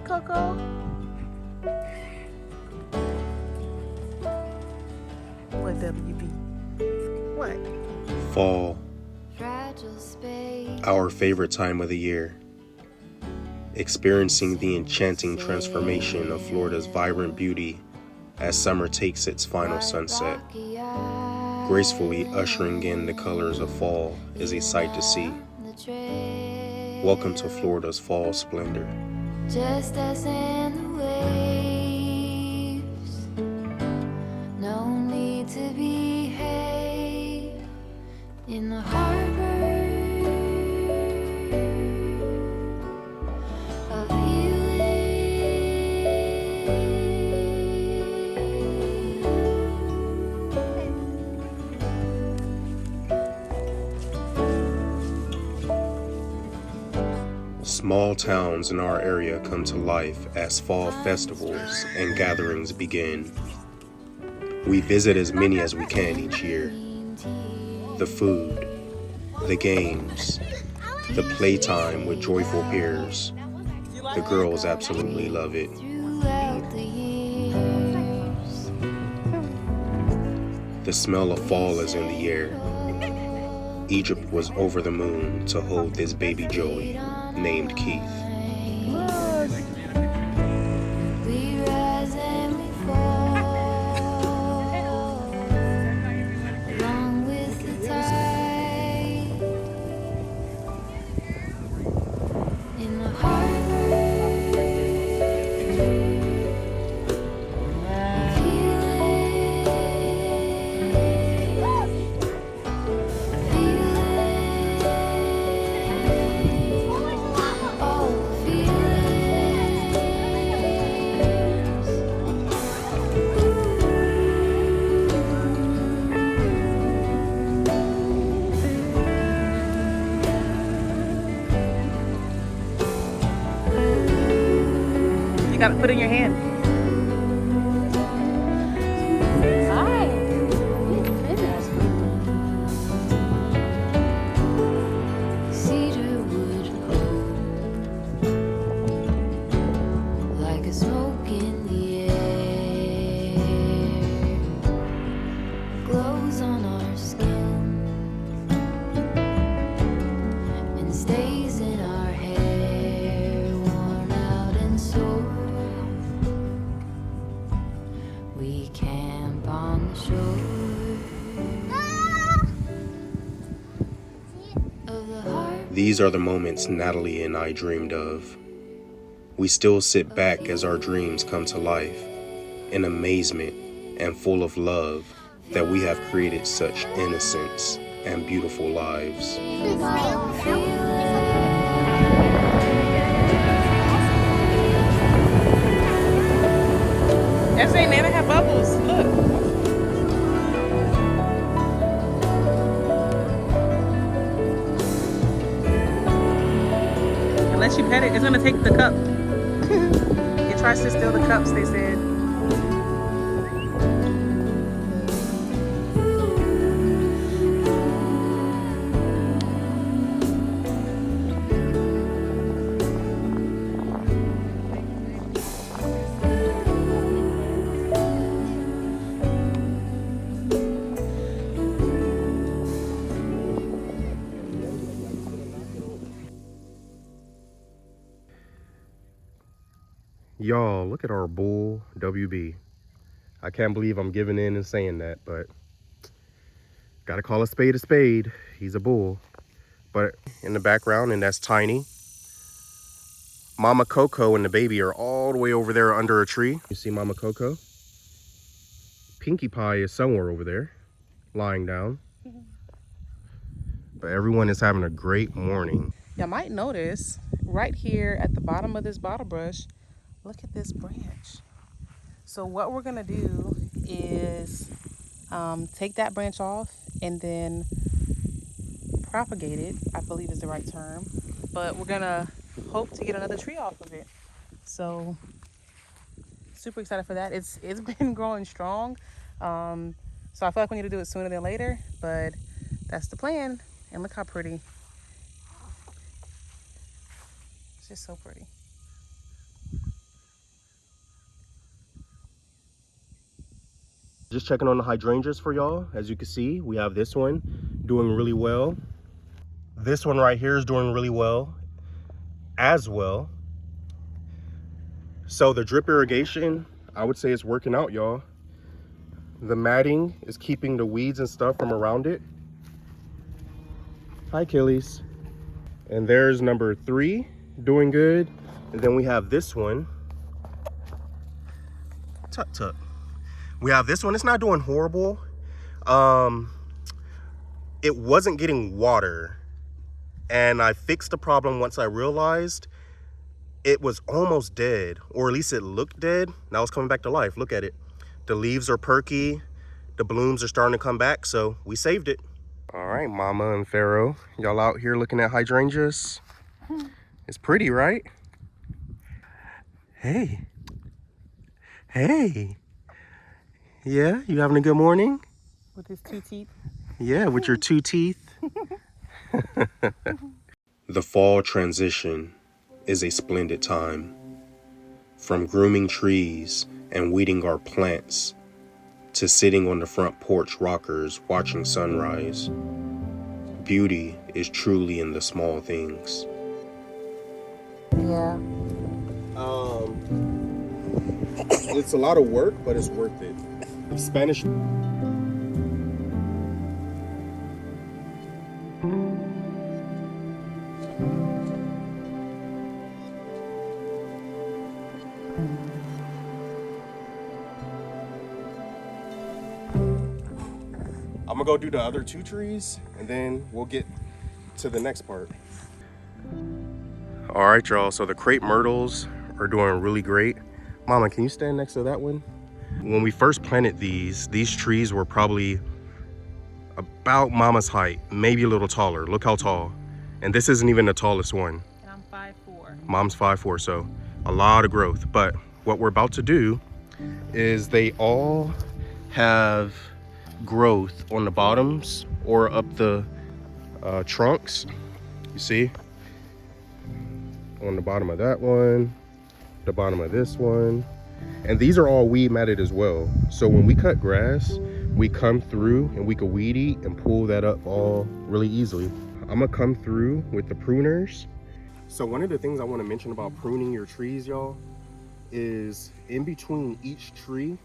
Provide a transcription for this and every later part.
Coco. What, WB? What? Fall. Our favorite time of the year. Experiencing the enchanting transformation of Florida's vibrant beauty as summer takes its final sunset. Gracefully ushering in the colors of fall is a sight to see. Welcome to Florida's fall splendor. Just as in the waves, no need to behave in the harbor of Small towns in our area come to life as fall festivals and gatherings begin. We visit as many as we can each year. The food, the games, the playtime with joyful peers. The girls absolutely love it. throughout the years. The smell of fall is in the air. Egypt was over the moon to hold this baby joy named Keith. We rise and we fall along with the tide in the You gotta put it in your hand. Hi. cedar wood glow like a smoke in the air, glows on our skin and stays in our hair, worn out and sore. We camp on the shore of the harbor. These are the moments Natalie and I dreamed of. We still sit back as our dreams come to life, in amazement and full of love that we have created such innocence and beautiful lives. That's ain't never have bubbles. Look. Unless you pet it, it's gonna take the cup. It tries to steal the cups, they said. Y'all, look at our bull, WB. I can't believe I'm giving in and saying that, but gotta call a spade a spade. He's a bull. But in the background, and that's Tiny. Mama Coco and the baby are all the way over there under a tree. You see Mama Coco? Pinkie Pie is somewhere over there, lying down. But everyone is having a great morning. Y'all might notice right here at the bottom of this bottle brush, look at this branch. So what we're gonna do is take that branch off and then propagate it, I believe is the right term. But we're gonna hope to get another tree off of it. So super excited for that. It's been growing strong. So I feel like we need to do it sooner than later, but that's the plan. And look how pretty. It's just so pretty. Just checking on the hydrangeas for y'all. As you can see, we have this one doing really well. This one right here is doing really well as well. So the drip irrigation, I would say it's working out, y'all. The matting is keeping the weeds and stuff from around it. Hi, Achilles. And there's number 3 doing good. And then we have this one. Tut tut. We have this one. It's not doing horrible. It wasn't getting water. And I fixed the problem once I realized it was almost dead, or at least it looked dead. Now it's coming back to life. Look at it. The leaves are perky. The blooms are starting to come back, so we saved it. All right, Mama and Pharaoh, y'all out here looking at hydrangeas? It's pretty, right? Hey. Hey. Yeah, you having a good morning? With his 2 teeth. Yeah, with your 2 teeth. The fall transition is a splendid time. From grooming trees and weeding our plants to sitting on the front porch rockers watching sunrise. Beauty is truly in the small things. Yeah. It's a lot of work, but it's worth it. Spanish. I'm gonna go do the other 2 trees and then we'll get to the next part. All right, y'all, so the crepe myrtles are doing really great. Mama, can you stand next to that one? When we first planted these trees were probably about Mama's height, maybe a little taller. Look how tall. And this isn't even the tallest one. And I'm 5'4". Mom's 5'4", so a lot of growth. But what we're about to do is they all have growth on the bottoms or up the trunks. You see? On the bottom of that one, the bottom of this one. And these are all weed matted as well. So when we cut grass, we come through and we can weed eat and pull that up all really easily. I'm gonna come through with the pruners. So one of the things I want to mention about pruning your trees, y'all, is in between each tree,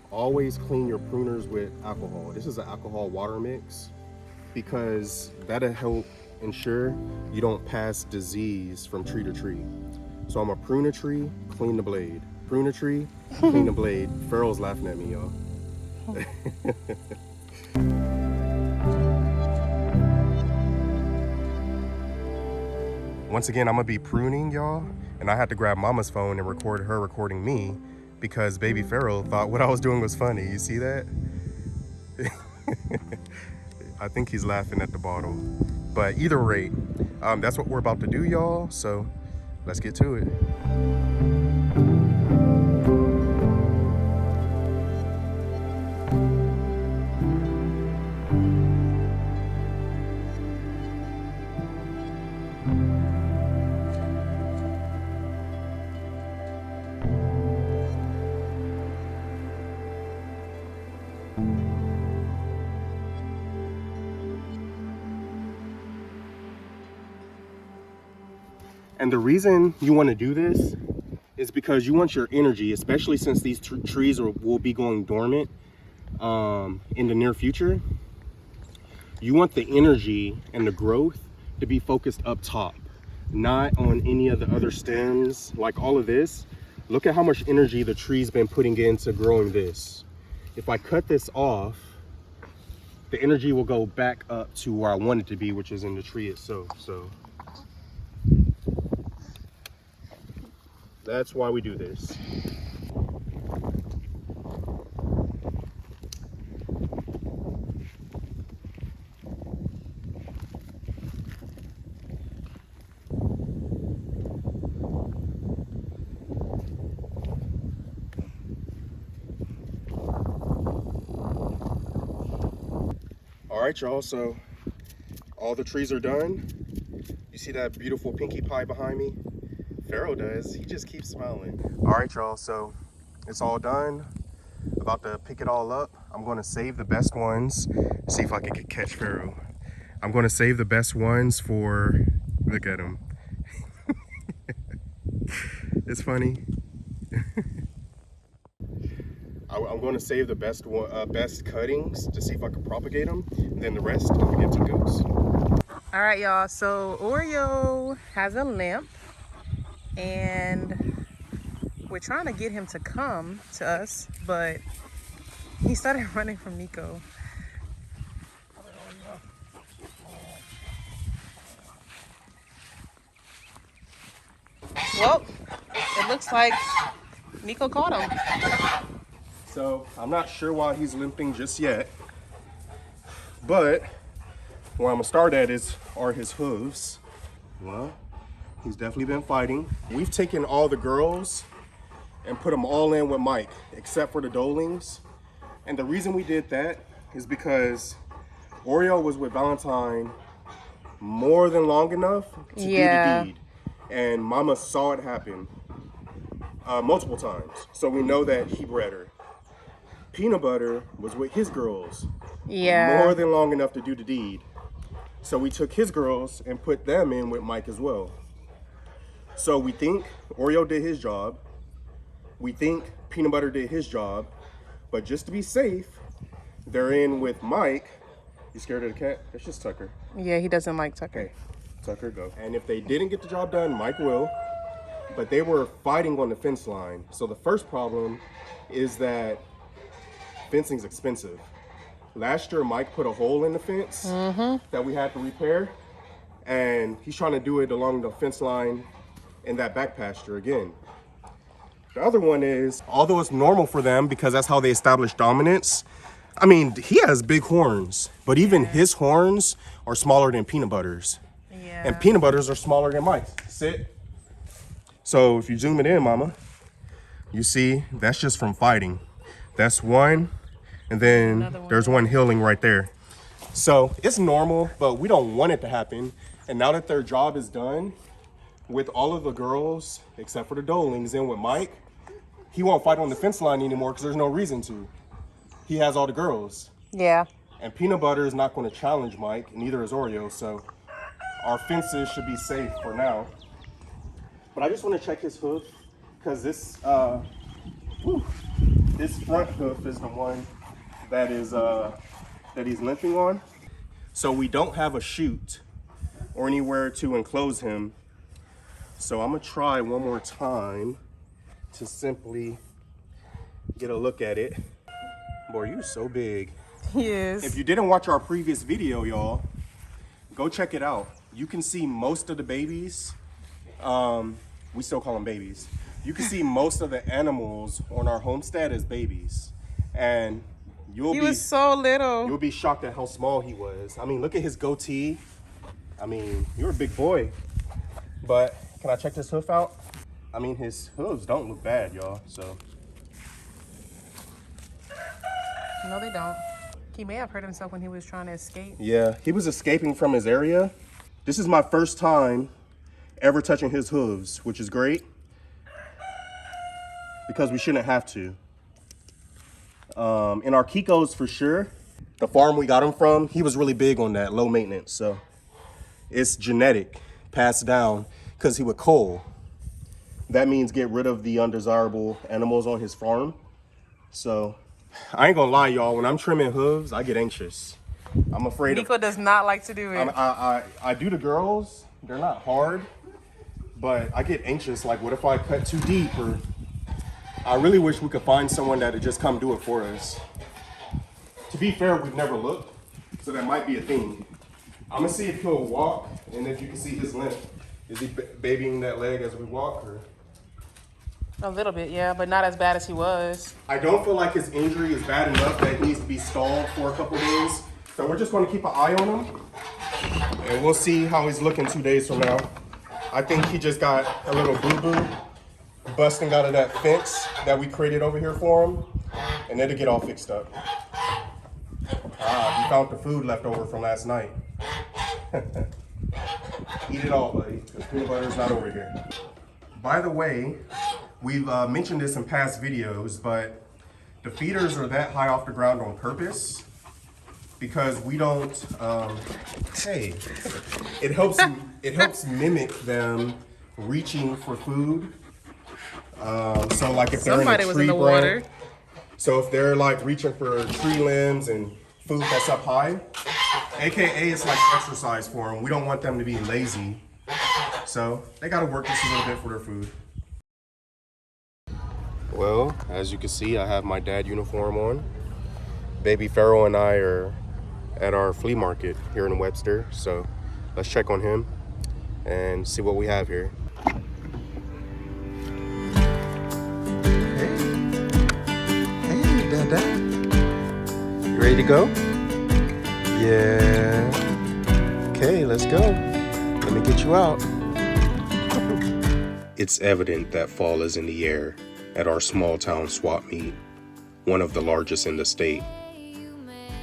always clean your pruners with alcohol. This is an alcohol water mix because that'll help ensure you don't pass disease from tree to tree. So I'm gonna prune a tree, clean the blade. Prune a tree, clean the blade. Pharaoh's laughing at me, y'all. Once again, I'm gonna be pruning, y'all, and I had to grab Mama's phone and record her recording me because baby Pharaoh thought what I was doing was funny. You see that? I think he's laughing at the bottle. But either rate, that's what we're about to do, y'all. So let's get to it. And the reason you want to do this is because you want your energy, especially since these trees will be going dormant in the near future. You want the energy and the growth to be focused up top, not on any of the other stems. Like all of this, look at how much energy the tree's been putting into growing this. If I cut this off, the energy will go back up to where I want it to be, which is in the tree itself. So that's why we do this. All right, y'all, so all the trees are done. You see that beautiful pinkie pie behind me? Pharaoh does. He just keeps smiling. All right, y'all, so it's all done. About to pick it all up. I'm going to save the best ones. See if I can catch Pharaoh. I'm going to save the best ones for, look at him. It's funny. I'm going to save the best cuttings to see if I can propagate them. And then the rest, I'm going to give to goats. All right, y'all. So Oreo has a limp, and we're trying to get him to come to us, but he started running from Nico. Well, it looks like Nico caught him. So I'm not sure why he's limping just yet, but where I'm gonna start at are his hooves. Well, he's definitely been fighting. We've taken all the girls and put them all in with Mike, except for the Dolings. And the reason we did that is because Oreo was with Valentine more than long enough to do the deed. And Mama saw it happen multiple times. So we know that he bred her. Peanut Butter was with his girls more than long enough to do the deed. So we took his girls and put them in with Mike as well. So we think Oreo did his job. We think Peanut Butter did his job. But just to be safe, they're in with Mike. You scared of the cat? It's just Tucker. Yeah, he doesn't like Tucker. Okay, Tucker, go. And if they didn't get the job done, Mike will. But they were fighting on the fence line. So the first problem is that fencing's expensive. Last year, Mike put a hole in the fence that we had to repair. And he's trying to do it along the fence line in that back pasture again. The other one is, although it's normal for them because that's how they establish dominance, I mean, he has big horns, but even his horns are smaller than Peanut Butter's. Yeah. And Peanut Butter's are smaller than Mike's. Sit. So if you zoom it in, Mama, you see that's just from fighting. That's one, and then there's one healing right there. So it's normal, but we don't want it to happen. And now that their job is done, with all of the girls, except for the Dolings, in with Mike, he won't fight on the fence line anymore because there's no reason to. He has all the girls. Yeah. And Peanut Butter is not going to challenge Mike, and neither is Oreo, so our fences should be safe for now. But I just want to check his hoof, because this front hoof is the one that is that he's limping on. So we don't have a chute or anywhere to enclose him. So I'm gonna try one more time to simply get a look at it. Boy, you're so big. Yes. If you didn't watch our previous video, y'all, go check it out. You can see most of the babies. We still call them babies. You can see most of the animals on our homestead as babies. And he was so little. You'll be shocked at how small he was. I mean, look at his goatee. I mean, you're a big boy. But can I check this hoof out? I mean, his hooves don't look bad, y'all, so. No, they don't. He may have hurt himself when he was trying to escape. Yeah, he was escaping from his area. This is my first time ever touching his hooves, which is great. Because we shouldn't have to. In our Kikos, for sure, the farm we got him from, he was really big on that, low maintenance, so. It's genetic, passed down, because he would cull. That means get rid of the undesirable animals on his farm. So, I ain't gonna lie, y'all, when I'm trimming hooves, I get anxious. I'm afraid Nico does not like to do it. I do the girls, they're not hard, but I get anxious, like what if I cut too deep, or I really wish we could find someone that would just come do it for us. To be fair, we've never looked, so that might be a thing. I'm gonna see if he'll walk, and if you can see his limp. Is he babying that leg as we walk, or? A little bit, yeah, but not as bad as he was. I don't feel like his injury is bad enough that he needs to be stalled for a couple days. So we're just gonna keep an eye on him, and we'll see how he's looking 2 days from now. I think he just got a little boo-boo busting out of that fence that we created over here for him, and it'll get all fixed up. He found the food left over from last night. Eat it all, buddy, because Peanut Butter's not over here. By the way, we've mentioned this in past videos, but The feeders are that high off the ground on purpose because we don't, hey, it helps mimic them reaching for food. So like if they're Somebody in a was in tree the water. branch, so if they're like reaching for tree limbs and food that's up high, AKA it's like exercise for them. We don't want them to be lazy. So they gotta work just a little bit for their food. Well, as you can see, I have my dad uniform on. Baby Pharaoh and I are at our flea market here in Webster. So let's check on him and see what we have here. Hey, Dada. You ready to go? Yeah. Okay, let's go. Let me get you out. It's evident that fall is in the air at our small town swap meet, one of the largest in the state.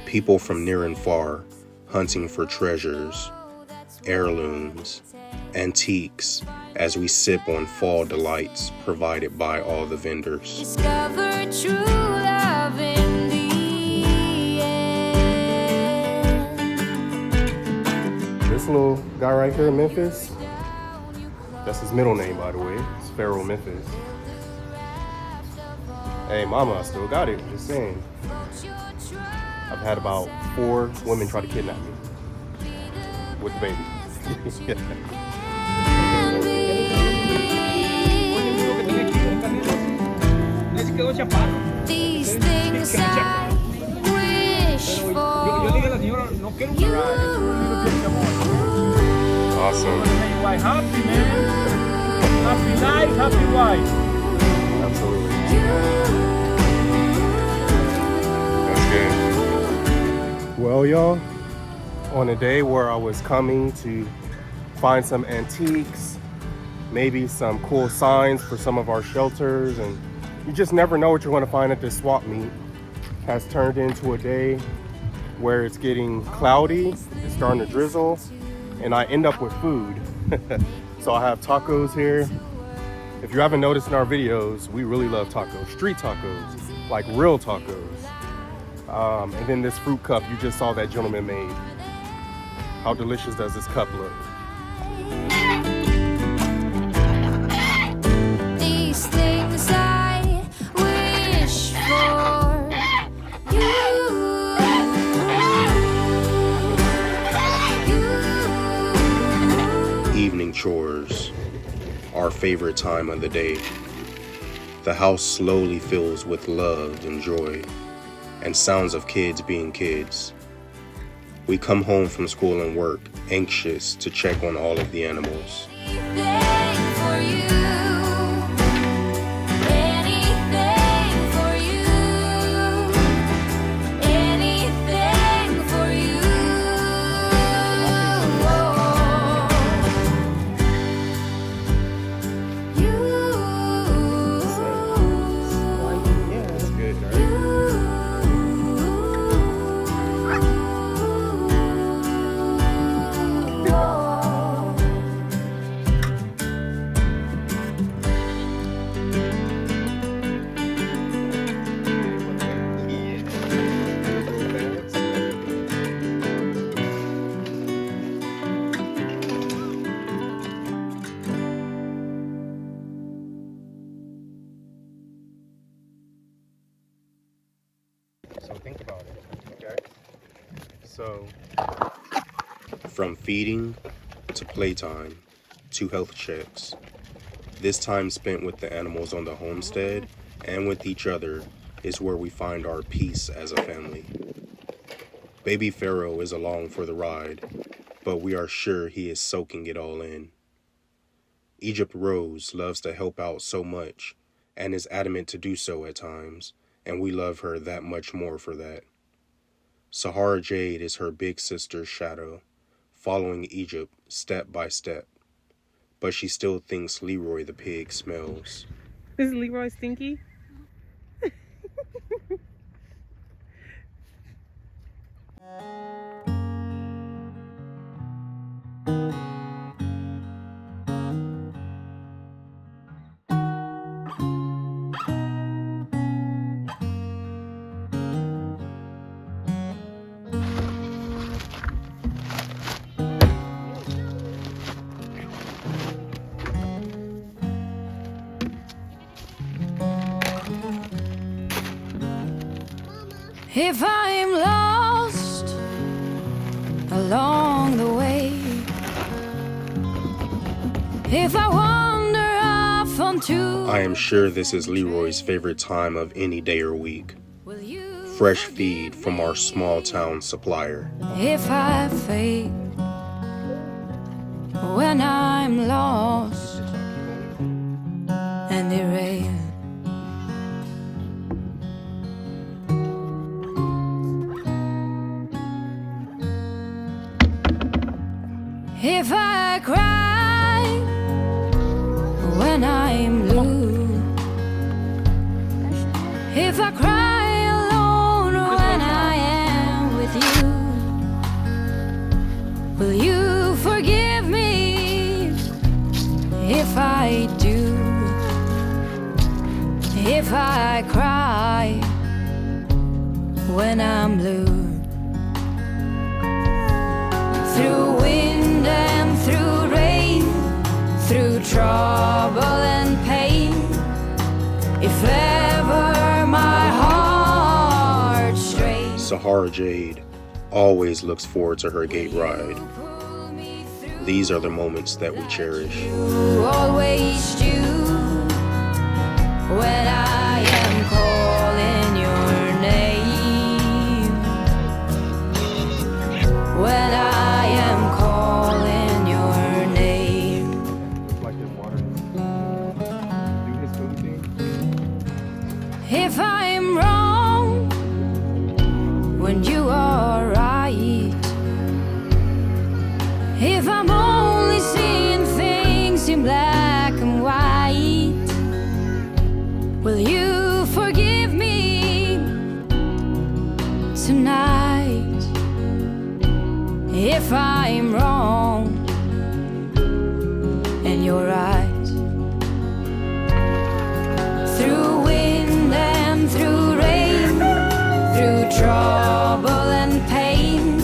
People from near and far hunting for treasures, heirlooms, antiques, as we sip on fall delights provided by all the vendors. Discover true love in the end. This little guy right here in Memphis, that's his middle name, by the way. It's Pharaoh Memphis. Hey, mama, I still got it. Just saying. I've had about 4 women try to kidnap me with the baby. These things I wish for you. Awesome. Happy man, happy life, happy wife. Absolutely. That's good. Well, y'all, on a day where I was coming to find some antiques, maybe some cool signs for some of our shelters, and you just never know what you're going to find at this swap meet, has turned into a day where it's getting cloudy, it's starting to drizzle, and I end up with food. So I have tacos here. If you haven't noticed in our videos, we really love tacos, street tacos, like real tacos. And then this fruit cup you just saw that gentleman made. How delicious does this cup look? These things I wish for you. Evening chores, our favorite time of the day. The house slowly fills with love and joy, and sounds of kids being kids. We come home from school and work, anxious to check on all of the animals. Anything for you. Anything for you. Anything for you. Yeah, that's good, right? So think about it, okay? So, from feeding to playtime to health checks, this time spent with the animals on the homestead and with each other is where we find our peace as a family. Baby Pharaoh is along for the ride, but we are sure he is soaking it all in. Egypt Rose loves to help out so much and is adamant to do so at times, and we love her that much more for that. Sahara Jade is her big sister's shadow, following Egypt step by step, but she still thinks Leroy the pig smells. Is Leroy stinky? If I'm lost along the way, if I wander off onto, I am sure this is Leroy's favorite time of any day or week. will you Fresh feed from our small town supplier. if I fade when I'm lost and erased? If I cry when I'm blue, if I cry alone when I am with you, will you forgive me if I do? If I cry when I'm blue, through wind and through rain, through trouble and pain, if ever my heart strains, Sahara Jade always looks forward to her gate ride. pull me through. These are the moments that we cherish. You always do when I am calling your name, when I am calling your name. Like his water. Do his food thing. If I'm wrong when you are right, if I'm only seeing things in black and white, will you forgive me tonight? If I'm wrong and you're right, through wind and through rain, through trouble and pain,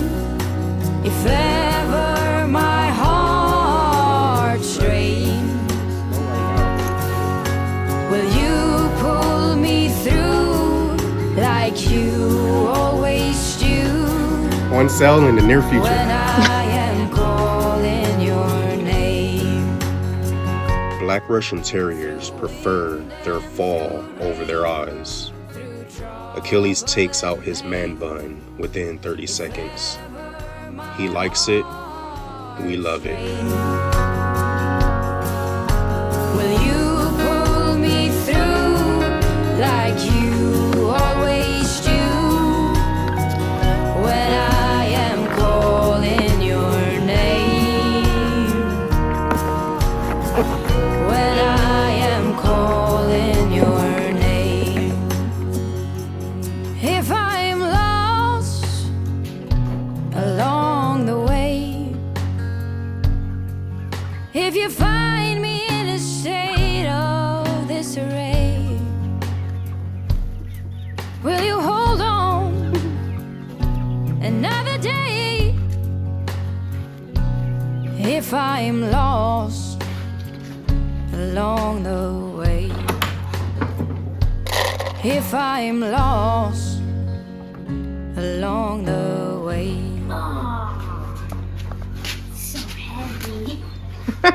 if ever my heart strains, will you pull me through like you always do On sale in the near when future. I am calling your name? Black Russian Terriers prefer their fall over their eyes. Achilles takes out his man bun within 30 seconds. He likes it. We love it. Will you pull me through like you always do when I am calling your name? When I am calling your name. If I'm lost along the way, if you find me in a state of disarray, will you hold on another day? If I'm lost along the way, if I'm lost along the way. So heavy. Hi.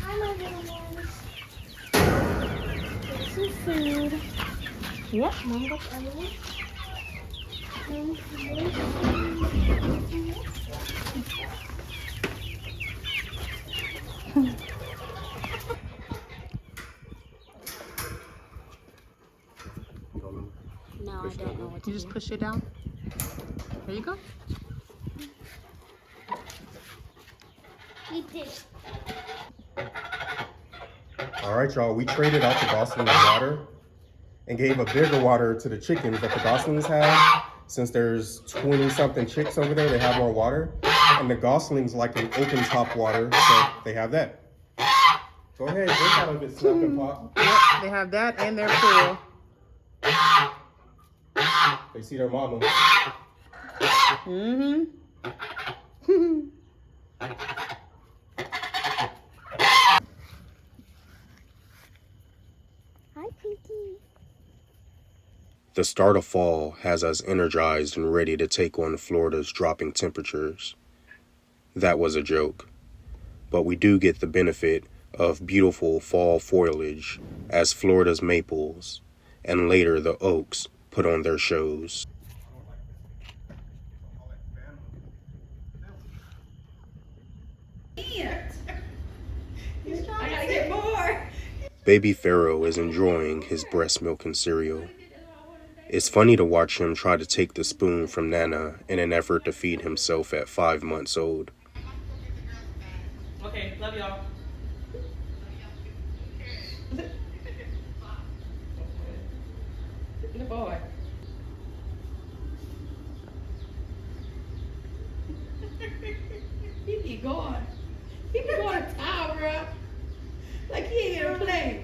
Hi, my little ones. Here's some food. Yep, Mom got everything. And here's No, I don't know what to do. You just push it down. There you go. we did. All right, y'all. We traded out the Goslings water and gave a bigger water to the chickens that the Goslings have. Since there's 20-something chicks over there, they have more water. And the Goslings like an open top water, so they have that. Go ahead, drink out of it, Snap and Pop. Yep, they have that and their pool. They see their mama. Mm-hmm. The start of fall has us energized and ready to take on Florida's dropping temperatures. That was a joke. But we do get the benefit of beautiful fall foliage as Florida's maples and later the oaks put on their shows. I gotta get more. Baby Pharaoh is enjoying his breast milk and cereal. It's funny to watch him try to take the spoon from Nana in an effort to feed himself at 5 months old. Okay, love y'all. Good boy. He be going. He be going to tower up like he ain't here to play.